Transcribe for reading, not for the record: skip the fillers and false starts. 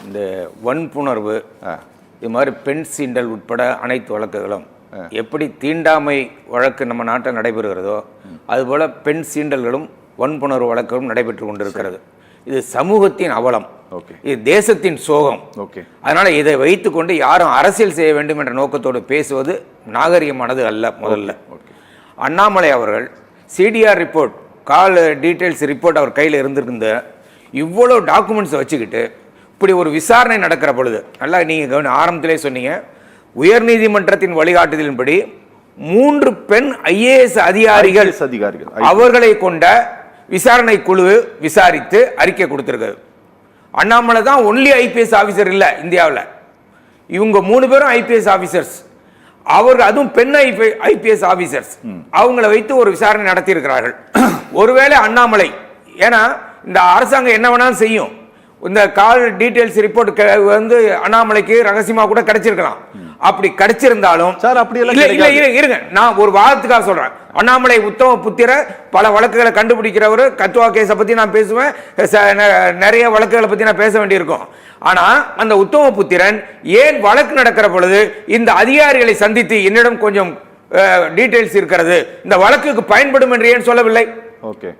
இந்த வன்புணர்வு இது மாதிரி பெண் சீண்டல் உட்பட அனைத்து வழக்குகளும் எப்படி தீண்டாமை வழக்கு நம்ம நாட்டில் நடைபெறுகிறதோ அதுபோல் பெண் சீண்டல்களும் வன்புணர்வு வழக்குகளும் நடைபெற்று கொண்டிருக்கிறது. இது சமூகத்தின் அவலம், இது தேசத்தின் சோகம். அதனால இதை வைத்துக்கொண்டு யாரும் அரசியல் செய்ய வேண்டும் என்ற நோக்கத்தோடு பேசுவது நாகரிகமானது அல்ல. முதல்ல அண்ணாமலை அவர்கள் சிடிஆர் ரிப்போர்ட், கால் டீட்டெயில்ஸ் ரிப்போர்ட் அவர் கையில் இருந்திருந்த இவ்வளோ டாக்குமெண்ட்ஸை வச்சுக்கிட்டு இப்படி ஒரு விசாரணை நடக்கிற பொழுது, நல்லா நீங்கள் ஆரம்பத்திலே சொன்னீங்க, உயர்நீதிமன்றத்தின் வழிகாட்டுதலின்படி 3 பெண் ஐஏஎஸ் அதிகாரிகள் அவர்களை கொண்ட விசாரணை குழு விசாரித்து அறிக்கை கொடுத்திருக்கிறது. அண்ணாமலை தான் ஒன்லி ஐபிஎஸ் ஆஃபீஸர் இல்லை இந்தியாவில், இவங்க 3 பேரும் ஐபிஎஸ் ஆஃபீஸர்ஸ். அவர்கள் அதுவும் பெண் ஐபிஎஸ் ஆஃபீஸர்ஸ், அவங்களை வைத்து ஒரு விசாரணை நடத்தியிருக்கிறார்கள். ஒருவேளை அண்ணாமலை, ஏன்னா இந்த அரசாங்கம் என்ன வேணாலும் செய்யும், இந்த கால் டீடைல்ஸ் ரிப்போர்ட் வந்து அண்ணாமலைக்கு ரகசியமா கூட கிடைச்சிருக்கலாம். அப்படி கிடைச்சிருந்தாலும் சார் அப்படி இருங்க, நான் ஒரு வாதத்துக்காக சொல்றேன். அண்ணாமலை உத்தம புத்திர பல வழக்குகளை கண்டுபிடிக்கிறவர், கத்துவா கேஸை பத்தி நான் பேசுவேன், நிறைய வழக்குகளை பத்தி நான் பேச வேண்டியிருக்கும். ஆனா அந்த உத்தம புத்திரன் ஏன் வழக்கு நடக்கிற பொழுது இந்த அதிகாரிகளை சந்தித்து என்னிடம் கொஞ்சம் டீடைல்ஸ் இருக்கிறது, இந்த வழக்குக்கு பயன்படும் என்று ஏன் சொல்லவில்லை? ஓகே.